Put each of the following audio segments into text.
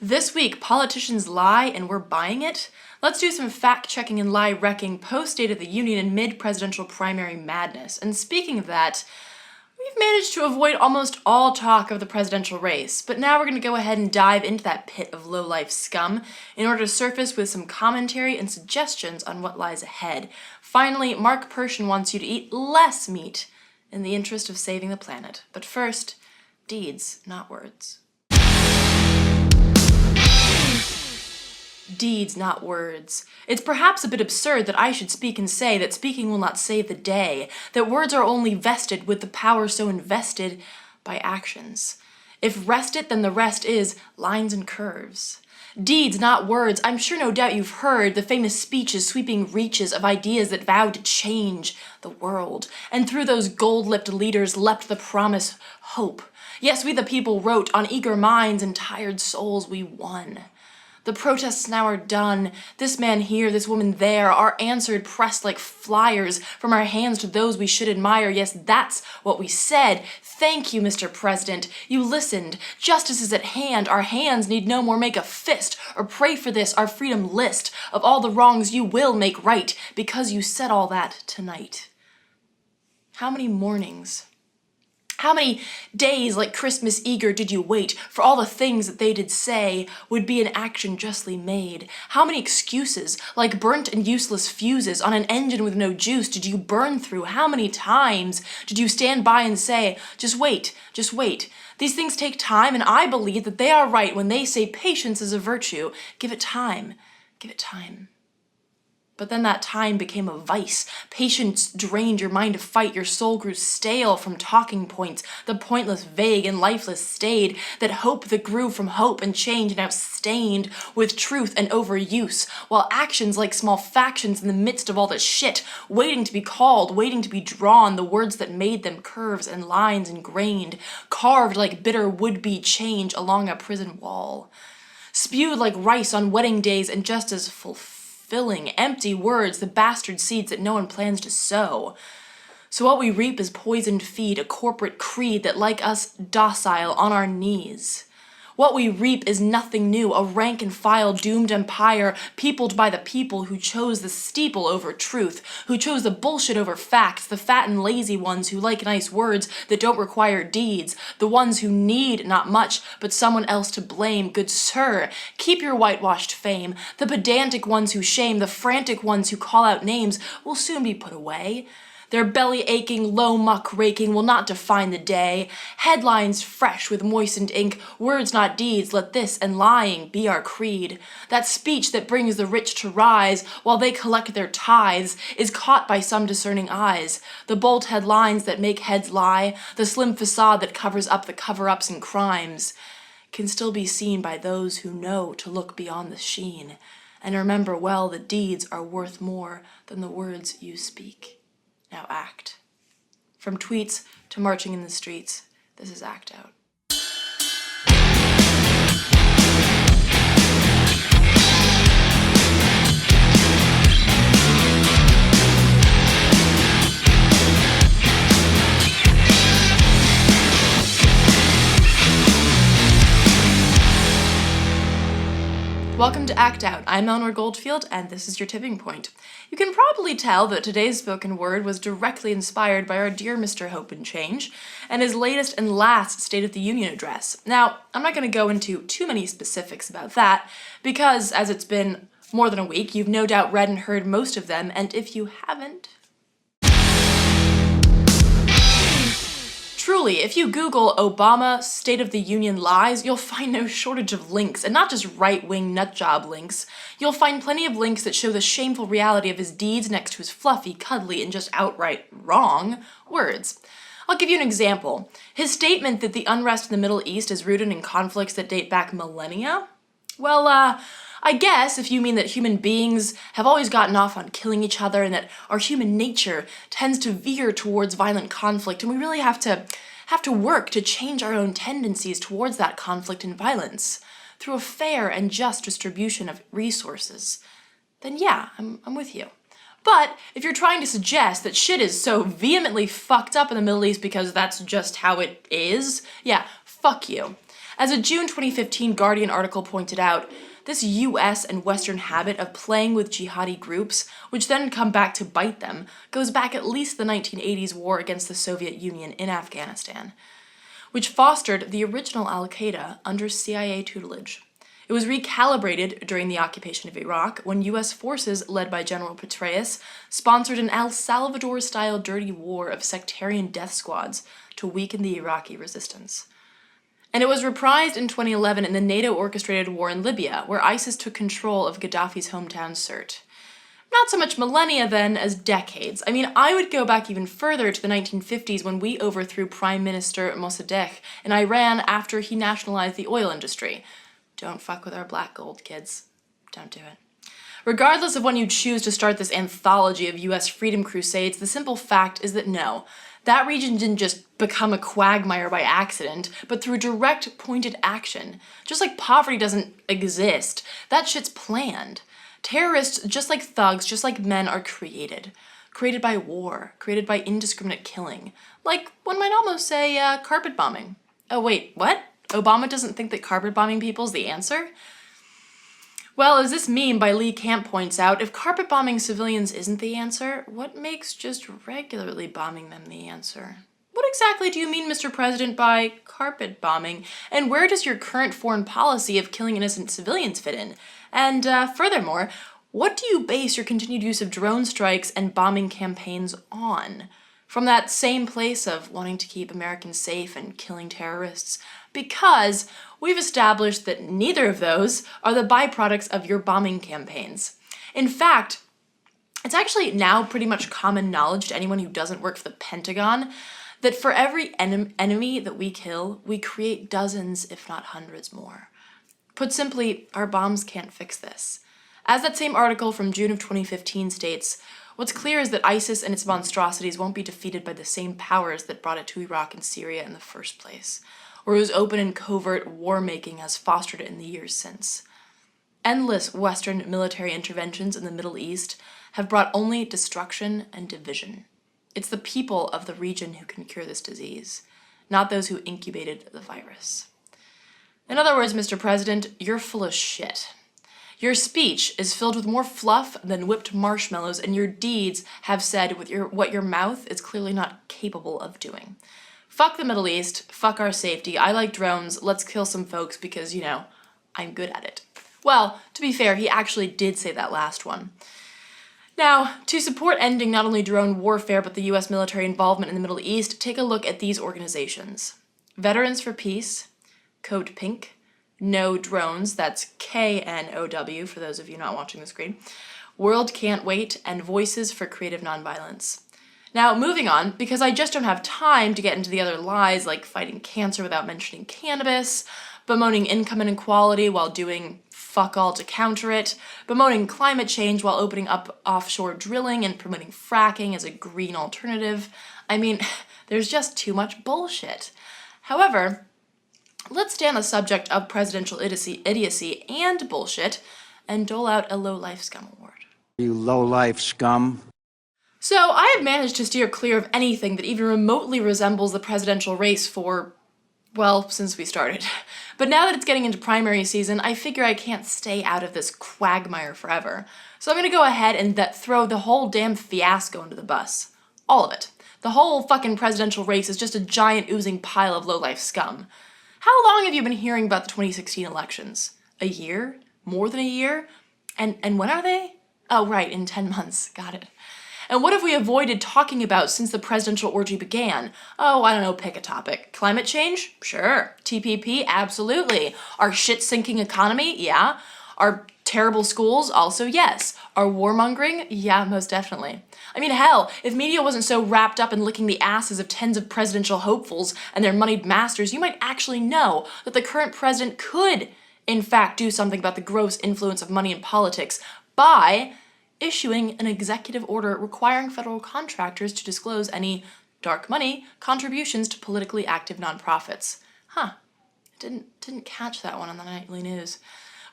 This week, politicians lie and we're buying it? Let's do some fact-checking and lie-wrecking post-State of the Union and mid-presidential primary madness. And speaking of that, we've managed to avoid almost all talk of the presidential race, but now we're going to go ahead and dive into that pit of low-life scum in order to surface with some commentary and suggestions on what lies ahead. Finally, Mark Pershin wants you to eat less meat in the interest of saving the planet. But first, deeds, not words. Deeds, not words. It's perhaps a bit absurd that I should speak and say that speaking will not save the day, that words are only vested with the power so invested by actions. If rest it, then the rest is lines and curves. Deeds, not words. I'm sure no doubt you've heard the famous speeches, sweeping reaches of ideas that vowed to change the world. And through those gold-lipped leaders leapt the promise, hope. Yes, we the people wrote, on eager minds and tired souls we won. The protests now are done. This man here, this woman there, are answered, pressed like flyers from our hands to those we should admire. Yes, that's what we said. Thank you, Mr. President. You listened. Justice is at hand. Our hands need no more make a fist or pray for this, our freedom list of all the wrongs you will make right because you said all that tonight. How many mornings? How many days like Christmas eager did you wait for all the things that they did say would be an action justly made? How many excuses like burnt and useless fuses on an engine with no juice did you burn through? How many times did you stand by and say, just wait, just wait. These things take time, and I believe that they are right when they say patience is a virtue. Give it time, give it time. But then that time became a vice. Patience drained your mind to fight. Your soul grew stale from talking points. The pointless, vague, and lifeless stayed. That hope that grew from hope and change now stained with truth and overuse. While actions like small factions in the midst of all the shit, waiting to be called, waiting to be drawn, the words that made them curves and lines ingrained, carved like bitter would-be change along a prison wall. Spewed like rice on wedding days and just as fulfilling empty words, the bastard seeds that no one plans to sow. So what we reap is poisoned feed, a corporate creed that like us docile on our knees. What we reap is nothing new, a rank and file doomed empire peopled by the people who chose the steeple over truth, who chose the bullshit over facts, the fat and lazy ones who like nice words that don't require deeds, the ones who need not much but someone else to blame. Good sir, keep your whitewashed fame. The pedantic ones who shame, the frantic ones who call out names will soon be put away. Their belly-aching, low muck-raking will not define the day. Headlines fresh with moistened ink, words not deeds, let this and lying be our creed. That speech that brings the rich to rise while they collect their tithes is caught by some discerning eyes. The bold headlines that make heads lie, the slim facade that covers up the cover-ups and crimes, can still be seen by those who know to look beyond the sheen and remember well the deeds are worth more than the words you speak. Now act. From tweets to marching in the streets, this is Act Out. Welcome to Act Out. I'm Eleanor Goldfield, and this is your tipping point. You can probably tell that today's spoken word was directly inspired by our dear Mr. Hope and Change, and his latest and last State of the Union address. Now, I'm not going to go into too many specifics about that, because as it's been more than a week, you've no doubt read and heard most of them, and if you haven't, truly, if you Google Obama State of the Union lies, you'll find no shortage of links, and not just right-wing nutjob links. You'll find plenty of links that show the shameful reality of his deeds next to his fluffy, cuddly, and just outright wrong words. I'll give you an example. His statement that the unrest in the Middle East is rooted in conflicts that date back millennia? Well, I guess if you mean that human beings have always gotten off on killing each other and that our human nature tends to veer towards violent conflict, and we really have to work to change our own tendencies towards that conflict and violence through a fair and just distribution of resources, then yeah, I'm with you. But if you're trying to suggest that shit is so vehemently fucked up in the Middle East because that's just how it is, yeah, fuck you. As a June 2015 Guardian article pointed out, this US and Western habit of playing with jihadi groups, which then come back to bite them, goes back at least the 1980s war against the Soviet Union in Afghanistan, which fostered the original Al-Qaeda under CIA tutelage. It was recalibrated during the occupation of Iraq when US forces led by General Petraeus sponsored an El Salvador-style dirty war of sectarian death squads to weaken the Iraqi resistance. And it was reprised in 2011 in the NATO-orchestrated war in Libya, where ISIS took control of Gaddafi's hometown Sirte. Not so much millennia then as decades. I mean, I would go back even further to the 1950s when we overthrew Prime Minister Mossadegh in Iran after he nationalized the oil industry. Don't fuck with our black gold, kids. Don't do it. Regardless of when you choose to start this anthology of US freedom crusades, the simple fact is that no, that region didn't just become a quagmire by accident, but through direct, pointed action. Just like poverty doesn't exist, that shit's planned. Terrorists, just like thugs, just like men, are created. Created by war, created by indiscriminate killing. Like, one might almost say, carpet bombing. Oh wait, what? Obama doesn't think that carpet bombing people's the answer? Well, as this meme by Lee Camp points out, if carpet bombing civilians isn't the answer, what makes just regularly bombing them the answer? What exactly do you mean, Mr. President, by carpet bombing? And where does your current foreign policy of killing innocent civilians fit in? And furthermore, what do you base your continued use of drone strikes and bombing campaigns on? From that same place of wanting to keep Americans safe and killing terrorists? Because we've established that neither of those are the byproducts of your bombing campaigns. In fact, it's actually now pretty much common knowledge to anyone who doesn't work for the Pentagon that for every enemy that we kill, we create dozens, if not hundreds more. Put simply, our bombs can't fix this. As that same article from June of 2015 states, what's clear is that ISIS and its monstrosities won't be defeated by the same powers that brought it to Iraq and Syria in the first place, or whose open and covert war-making has fostered it in the years since. Endless Western military interventions in the Middle East have brought only destruction and division. It's the people of the region who can cure this disease, not those who incubated the virus. In other words, Mr. President, you're full of shit. Your speech is filled with more fluff than whipped marshmallows, and your deeds have said what your mouth is clearly not capable of doing. Fuck the Middle East, fuck our safety, I like drones, let's kill some folks because, I'm good at it. Well, to be fair, he actually did say that last one. Now, to support ending not only drone warfare but the US military involvement in the Middle East, take a look at these organizations. Veterans for Peace, Code Pink, No Drones, that's KNOW for those of you not watching the screen, World Can't Wait, and Voices for Creative Nonviolence. Now, moving on, because I just don't have time to get into the other lies like fighting cancer without mentioning cannabis, bemoaning income inequality while doing fuck all to counter it, bemoaning climate change while opening up offshore drilling and promoting fracking as a green alternative. I mean, there's just too much bullshit. However, let's stay on the subject of presidential idiocy and bullshit and dole out a low-life scum award. You low-life scum. So I have managed to steer clear of anything that even remotely resembles the presidential race for, well, since we started. But now that it's getting into primary season, I figure I can't stay out of this quagmire forever. So I'm gonna go ahead and throw the whole damn fiasco under the bus. All of it. The whole fucking presidential race is just a giant oozing pile of low-life scum. How long have you been hearing about the 2016 elections? A year? More than a year? And when are they? Oh, right, in 10 months. Got it. And what have we avoided talking about since the presidential orgy began? Oh, I don't know, pick a topic. Climate change? Sure. TPP? Absolutely. Our shit-sinking economy? Yeah. Our terrible schools? Also yes. Our warmongering? Yeah, most definitely. I mean, hell, if media wasn't so wrapped up in licking the asses of tens of presidential hopefuls and their moneyed masters, you might actually know that the current president could, in fact, do something about the gross influence of money in politics by issuing an executive order requiring federal contractors to disclose any dark money contributions to politically active nonprofits. Huh. Didn't catch that one on the nightly news.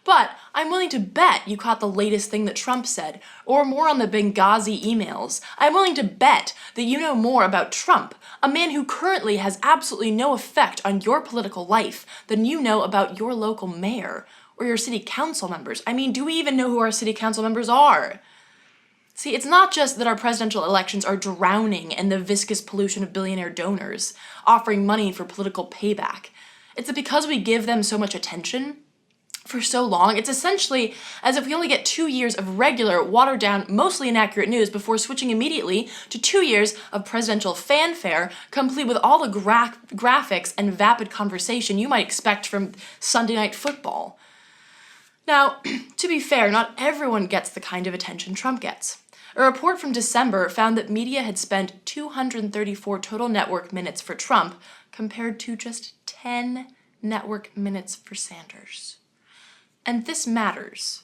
But I'm willing to bet you caught the latest thing that Trump said, or more on the Benghazi emails. I'm willing to bet that you know more about Trump, a man who currently has absolutely no effect on your political life, than you know about your local mayor or your city council members. I mean, do we even know who our city council members are? See, it's not just that our presidential elections are drowning in the viscous pollution of billionaire donors, offering money for political payback. It's that because we give them so much attention for so long, it's essentially as if we only get 2 years of regular, watered-down, mostly inaccurate news before switching immediately to 2 years of presidential fanfare, complete with all the graphics and vapid conversation you might expect from Sunday Night Football. Now, to be fair, not everyone gets the kind of attention Trump gets. A report from December found that media had spent 234 total network minutes for Trump, compared to just 10 network minutes for Sanders. And this matters.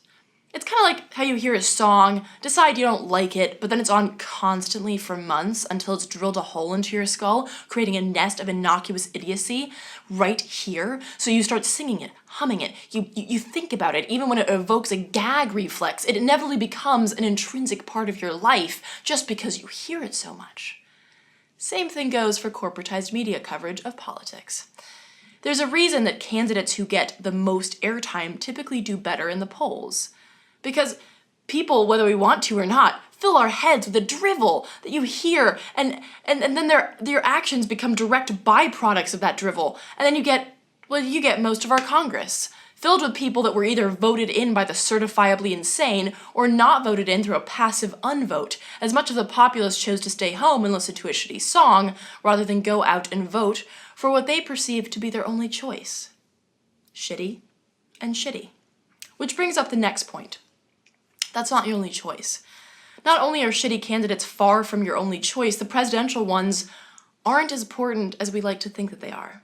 It's kind of like how you hear a song, decide you don't like it, but then it's on constantly for months until it's drilled a hole into your skull, creating a nest of innocuous idiocy right here. So you start singing it, humming it, you think about it, even when it evokes a gag reflex, it inevitably becomes an intrinsic part of your life just because you hear it so much. Same thing goes for corporatized media coverage of politics. There's a reason that candidates who get the most airtime typically do better in the polls. Because people, whether we want to or not, fill our heads with the drivel that you hear, and then their actions become direct byproducts of that drivel. And then you get most of our Congress, filled with people that were either voted in by the certifiably insane or not voted in through a passive unvote, as much of the populace chose to stay home and listen to a shitty song rather than go out and vote for what they perceive to be their only choice. Shitty and shitty. Which brings up the next point. That's not your only choice. Not only are shitty candidates far from your only choice, the presidential ones aren't as important as we like to think that they are.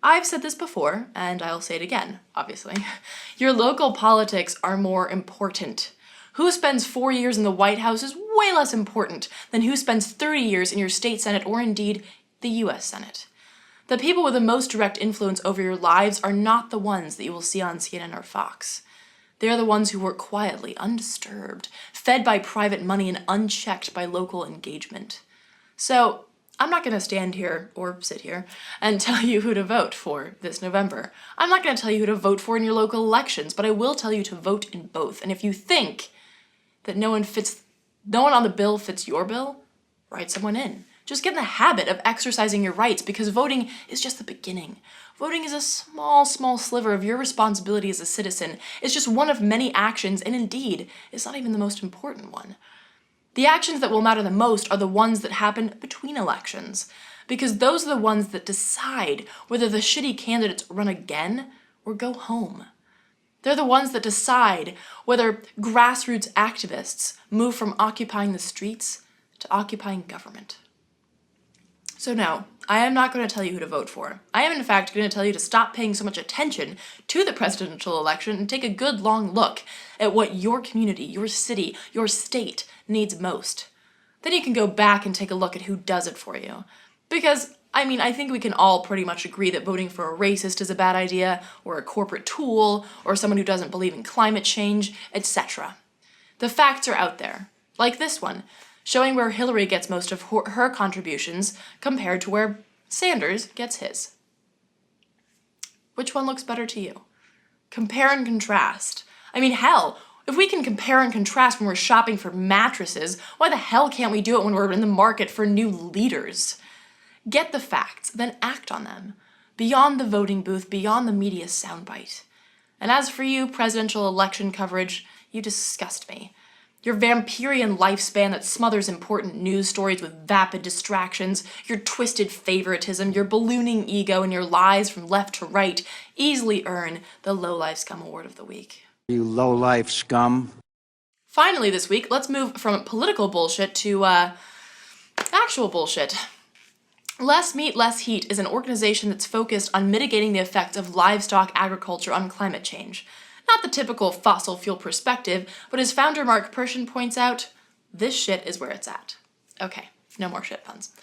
I've said this before, and I'll say it again, obviously. Your local politics are more important. Who spends 4 years in the White House is way less important than who spends 30 years in your state senate or indeed the US Senate. The people with the most direct influence over your lives are not the ones that you will see on CNN or Fox. They are the ones who work quietly, undisturbed, fed by private money and unchecked by local engagement. So, I'm not going to stand here, or sit here, and tell you who to vote for this November. I'm not going to tell you who to vote for in your local elections, but I will tell you to vote in both. And if you think that no one on the bill fits your bill, write someone in. Just get in the habit of exercising your rights, because voting is just the beginning. Voting is a small, small sliver of your responsibility as a citizen. It's just one of many actions, and indeed, it's not even the most important one. The actions that will matter the most are the ones that happen between elections, because those are the ones that decide whether the shitty candidates run again or go home. They're the ones that decide whether grassroots activists move from occupying the streets to occupying government. So no, I am not going to tell you who to vote for. I am in fact going to tell you to stop paying so much attention to the presidential election and take a good long look at what your community, your city, your state needs most. Then you can go back and take a look at who does it for you. Because, I think we can all pretty much agree that voting for a racist is a bad idea, or a corporate tool, or someone who doesn't believe in climate change, etc. The facts are out there, like this one, showing where Hillary gets most of her contributions compared to where Sanders gets his. Which one looks better to you? Compare and contrast. Hell, if we can compare and contrast when we're shopping for mattresses, why the hell can't we do it when we're in the market for new leaders? Get the facts, then act on them. Beyond the voting booth, beyond the media soundbite. And as for you, presidential election coverage, you disgust me. Your vampirian lifespan that smothers important news stories with vapid distractions, your twisted favoritism, your ballooning ego, and your lies from left to right easily earn the Low-Life Scum Award of the Week. You low-life scum. Finally this week, let's move from political bullshit to, actual bullshit. Less Meat, Less Heat is an organization that's focused on mitigating the effects of livestock agriculture on climate change. Not the typical fossil fuel perspective, but as founder Mark Pershin points out, this shit is where it's at. Okay, no more shit puns.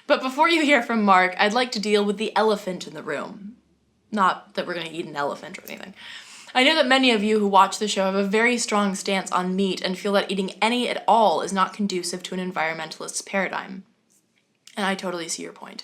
But before you hear from Mark, I'd like to deal with the elephant in the room. Not that we're going to eat an elephant or anything. I know that many of you who watch the show have a very strong stance on meat and feel that eating any at all is not conducive to an environmentalist's paradigm. And I totally see your point.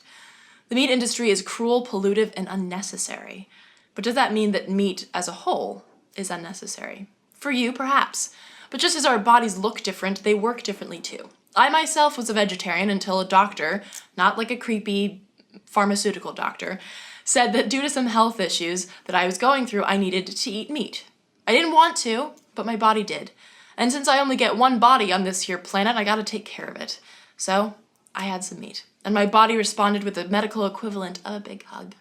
The meat industry is cruel, pollutive, and unnecessary. But does that mean that meat as a whole is unnecessary? For you, perhaps. But just as our bodies look different, they work differently too. I myself was a vegetarian until a doctor, not like a creepy pharmaceutical doctor, said that due to some health issues that I was going through, I needed to eat meat. I didn't want to, but my body did. And since I only get one body on this here planet, I gotta take care of it. So, I had some meat. And my body responded with the medical equivalent of a big hug.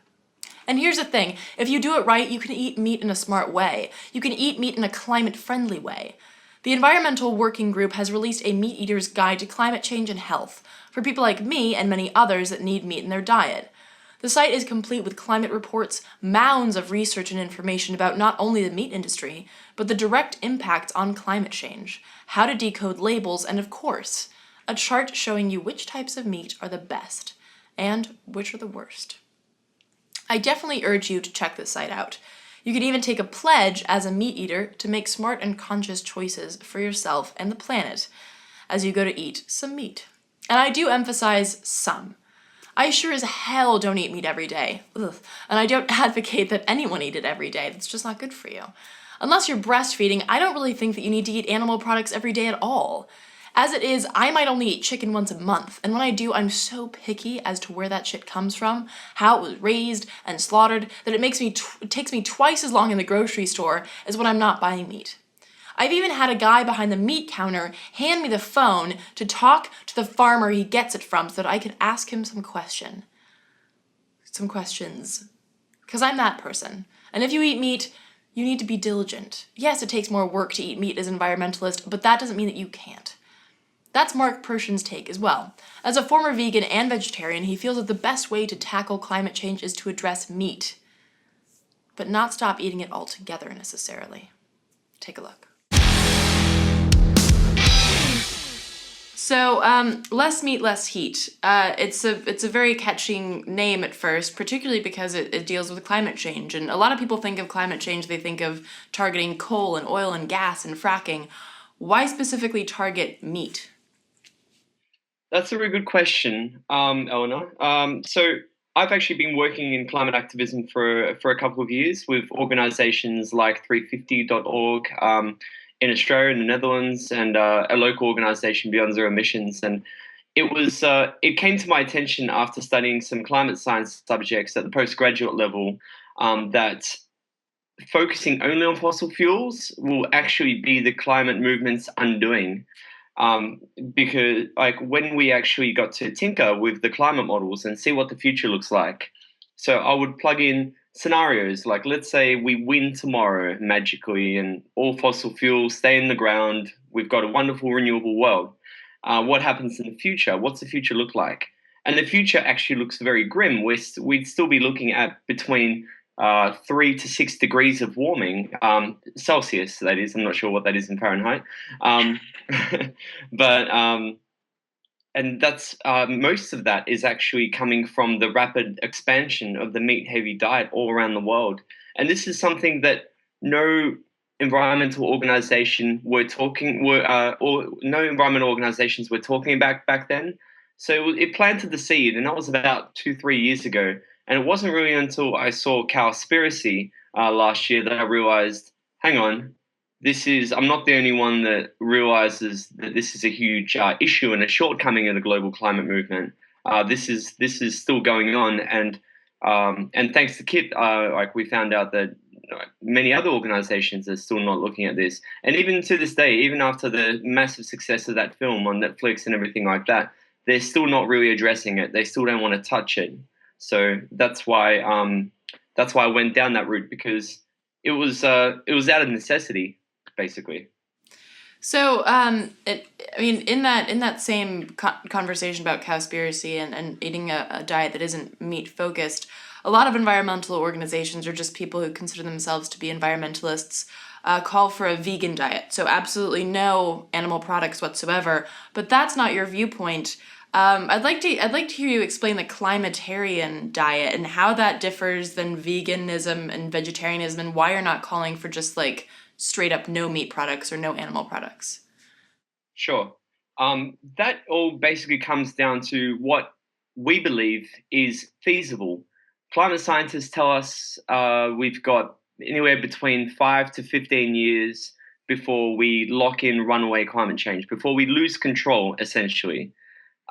And here's the thing, if you do it right, you can eat meat in a smart way. You can eat meat in a climate-friendly way. The Environmental Working Group has released a Meat Eater's Guide to Climate Change and Health for people like me and many others that need meat in their diet. The site is complete with climate reports, mounds of research and information about not only the meat industry, but the direct impacts on climate change, how to decode labels, and of course, a chart showing you which types of meat are the best and which are the worst. I definitely urge you to check this site out. You can even take a pledge as a meat eater to make smart and conscious choices for yourself and the planet as you go to eat some meat. And I do emphasize some. I sure as hell don't eat meat every day. Ugh. And I don't advocate that anyone eat it every day. That's just not good for you. Unless you're breastfeeding, I don't really think that you need to eat animal products every day at all. As it is, I might only eat chicken once a month, and when I do, I'm so picky as to where that shit comes from, how it was raised and slaughtered, that it takes me twice as long in the grocery store as when I'm not buying meat. I've even had a guy behind the meat counter hand me the phone to talk to the farmer he gets it from so that I could ask him some questions. Because I'm that person. And if you eat meat, you need to be diligent. Yes, it takes more work to eat meat as an environmentalist, but that doesn't mean that you can't. That's Mark Pershin's take as well. As a former vegan and vegetarian, he feels that the best way to tackle climate change is to address meat, but not stop eating it altogether necessarily. Take a look. So, less meat, less heat. It's a very catching name at first, particularly because it deals with climate change. And a lot of people think of climate change, they think of targeting coal and oil and gas and fracking. Why specifically target meat? That's a very good question, Eleanor. So I've actually been working in climate activism for a couple of years with organisations like 350.org in Australia and the Netherlands, and a local organisation, Beyond Zero Emissions. And it came to my attention after studying some climate science subjects at the postgraduate level that focusing only on fossil fuels will actually be the climate movement's undoing. Because like when we actually got to tinker with the climate models and see what the future looks like. So I would plug in scenarios like, let's say we win tomorrow magically and all fossil fuels stay in the ground. We've got a wonderful renewable world. What happens in the future? What's the future look like? And the future actually looks very grim. We'd still be looking at between 3 to 6 degrees of warming, Celsius, that is. I'm not sure what that is in Fahrenheit. And that's most of that is actually coming from the rapid expansion of the meat-heavy diet all around the world. And this is something that no environmental organization or no environmental organizations were talking about back then. So it planted the seed, and that was about 2-3 years ago. And it wasn't really until I saw Cowspiracy last year that I realized, hang on, I'm not the only one that realizes that this is a huge issue and a shortcoming of the global climate movement. This is still going on, and thanks to Kit, we found out that many other organizations are still not looking at this. And even to this day, even after the massive success of that film on Netflix and everything like that, they're still not really addressing it. They still don't want to touch it. So that's why I went down that route, because it was out of necessity, basically. So, in that same conversation about cowspiracy and eating a diet that isn't meat focused, a lot of environmental organizations, or just people who consider themselves to be environmentalists, call for a vegan diet. So absolutely no animal products whatsoever. But that's not your viewpoint. I'd like to hear you explain the climatarian diet and how that differs than veganism and vegetarianism, and why you're not calling for just like straight up no meat products or no animal products. Sure. That all basically comes down to what we believe is feasible. Climate scientists tell us we've got anywhere between 5 to 15 years before we lock in runaway climate change, before we lose control, essentially.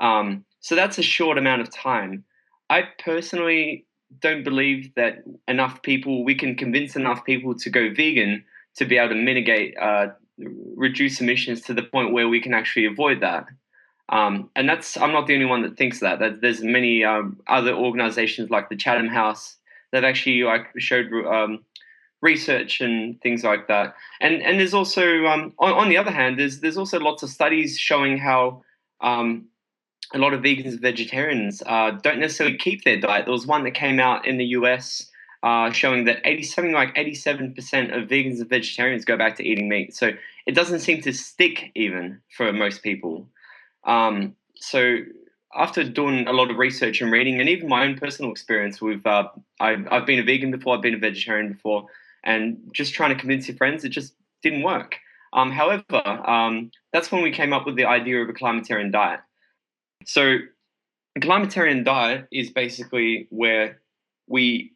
So that's a short amount of time. I personally don't believe that we can convince enough people to go vegan to be able to mitigate, reduce emissions to the point where we can actually avoid that. And I'm not the only one that thinks that. There's many other organizations like the Chatham House that actually like showed research and things like that. And there's also on the other hand, there's also lots of studies showing how um, a lot of vegans and vegetarians don't necessarily keep their diet. There was one that came out in the US showing that something like 87% of vegans and vegetarians go back to eating meat. So it doesn't seem to stick even for most people. So after doing a lot of research and reading, and even my own personal experience with, I've been a vegan before, I've been a vegetarian before, and just trying to convince your friends, it just didn't work. However, that's when we came up with the idea of a climatarian diet. So a climatarian diet is basically where we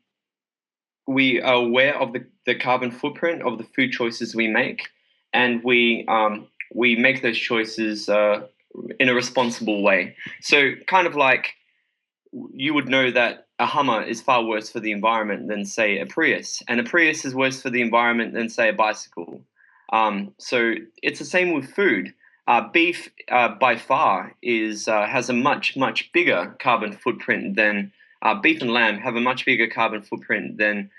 we are aware of the carbon footprint of the food choices we make, and we make those choices in a responsible way. So kind of like you would know that a Hummer is far worse for the environment than say a Prius, and a Prius is worse for the environment than say a bicycle. So it's the same with food. Beef, by far, is has a much bigger carbon footprint than beef and lamb have a much bigger carbon footprint than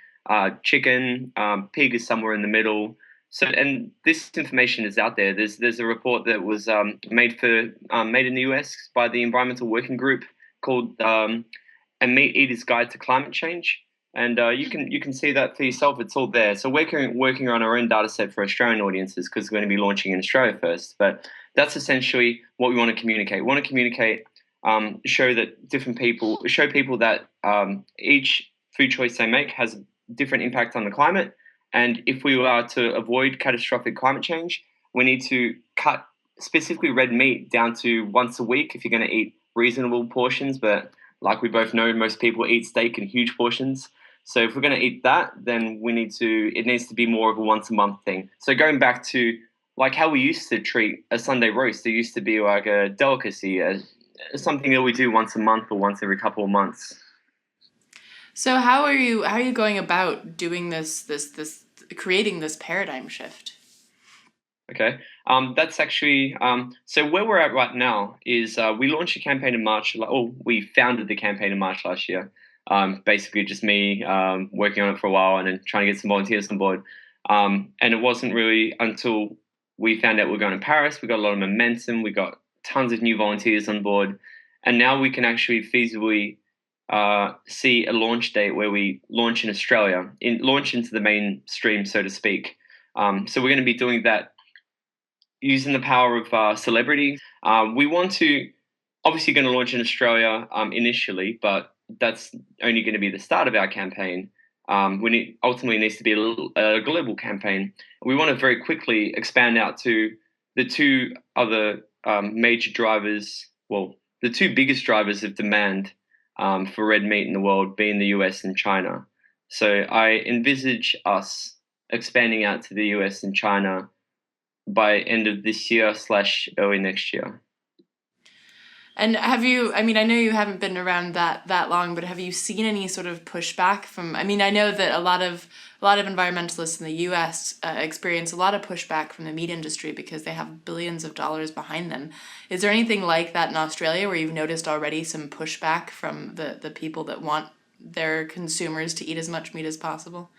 chicken. Pig is somewhere in the middle. So, and this information is out there. There's a report that was made in the US by the Environmental Working Group called "A Meat Eater's Guide to Climate Change." And you can see that for yourself. It's all there. So we're working on our own data set for Australian audiences because we're going to be launching in Australia first. But that's essentially what we want to communicate. We want to communicate, show people that each food choice they make has a different impact on the climate. And if we are to avoid catastrophic climate change, we need to cut specifically red meat down to once a week if you're going to eat reasonable portions. But like we both know, most people eat steak in huge portions. So if we're going to eat that, then it needs to be more of a once a month thing. So going back to like how we used to treat a Sunday roast, it used to be like a delicacy, something that we do once a month or once every couple of months. So how are you going about doing this creating this paradigm shift? Okay. That's actually so where we're at right now is we launched a campaign in March. We founded the campaign in March last year. Basically, just me working on it for a while and then trying to get some volunteers on board. And it wasn't really until we found out we are going to Paris. We got a lot of momentum. We got tons of new volunteers on board, and now we can actually feasibly see a launch date where we launch in Australia, launch into the mainstream, so to speak. So we're going to be doing that using the power of celebrity. We want to obviously going to launch in Australia initially, but that's only going to be the start of our campaign. Ultimately needs to be a global campaign. We want to very quickly expand out to the two other major drivers. Well, the two biggest drivers of demand for red meat in the world, being the US and China. So I envisage us expanding out to the US and China by end of this year / early next year. And have you, I mean, I know you haven't been around that long, but have you seen any sort of pushback from, I mean, I know that a lot of environmentalists in the US experience a lot of pushback from the meat industry because they have billions of dollars behind them. Is there anything like that in Australia where you've noticed already some pushback from the people that want their consumers to eat as much meat as possible?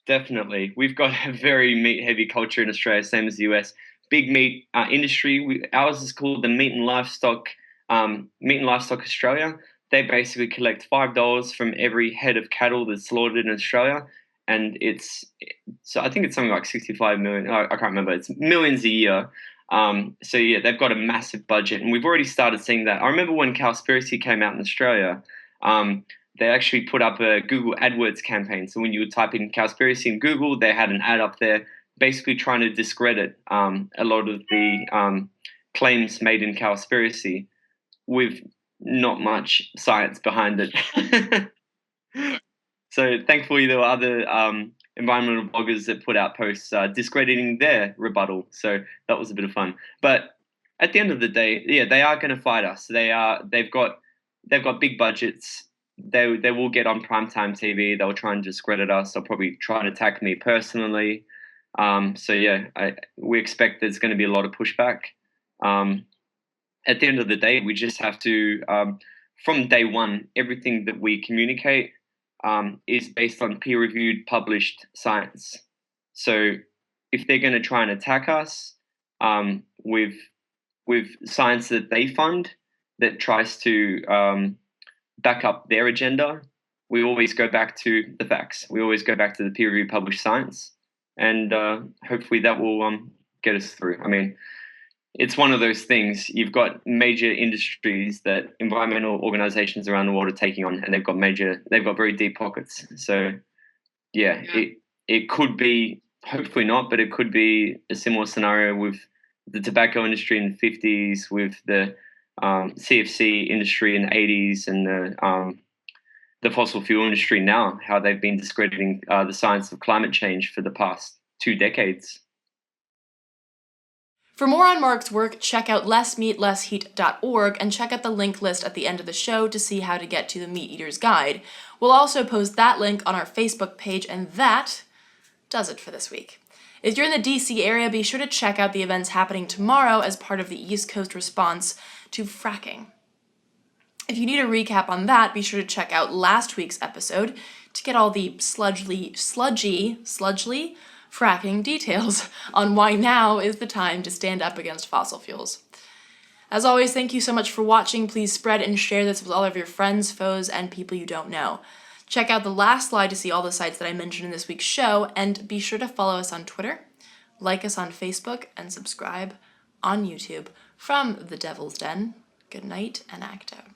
Definitely. We've got a very meat heavy culture in Australia, same as the US. Big meat industry. Ours is called the Meat and Livestock Australia. They basically collect $5 from every head of cattle that's slaughtered in Australia. And I think it's something like 65 million. I can't remember. It's millions a year. So yeah, they've got a massive budget, and we've already started seeing that. I remember when Cowspiracy came out in Australia, they actually put up a Google AdWords campaign. So when you would type in Cowspiracy in Google, they had an ad up there, basically trying to discredit a lot of the claims made in Cowspiracy with not much science behind it. So thankfully, there were other environmental bloggers that put out posts discrediting their rebuttal. So that was a bit of fun. But at the end of the day, yeah, they are going to fight us. They've got big budgets. They will get on primetime TV. They'll try and discredit us. They'll probably try and attack me personally. So yeah, we expect there's going to be a lot of pushback. At the end of the day, we just have to, from day one, everything that we communicate is based on peer-reviewed, published science. So if they're going to try and attack us with science that they fund that tries to back up their agenda, we always go back to the facts. We always go back to the peer-reviewed, published science, and hopefully that will get us through. I mean, it's one of those things. You've got major industries that environmental organizations around the world are taking on, and they've got very deep pockets. So yeah. It could be, hopefully not, but it could be a similar scenario with the tobacco industry in the 50s, with the CFC industry in the 80s, and the fossil fuel industry now, how they've been discrediting the science of climate change for the past 2 decades. For more on Mark's work, check out lessmeatlessheat.org and check out the link list at the end of the show to see how to get to the Meat Eater's Guide. We'll also post that link on our Facebook page, and that does it for this week. If you're in the DC area, be sure to check out the events happening tomorrow as part of the East Coast response to fracking. If you need a recap on that, be sure to check out last week's episode to get all the sludgy fracking details on why now is the time to stand up against fossil fuels. As always, thank you so much for watching. Please spread and share this with all of your friends, foes, and people you don't know. Check out the last slide to see all the sites that I mentioned in this week's show, and be sure to follow us on Twitter, like us on Facebook, and subscribe on YouTube. From the Devil's Den, good night and act out.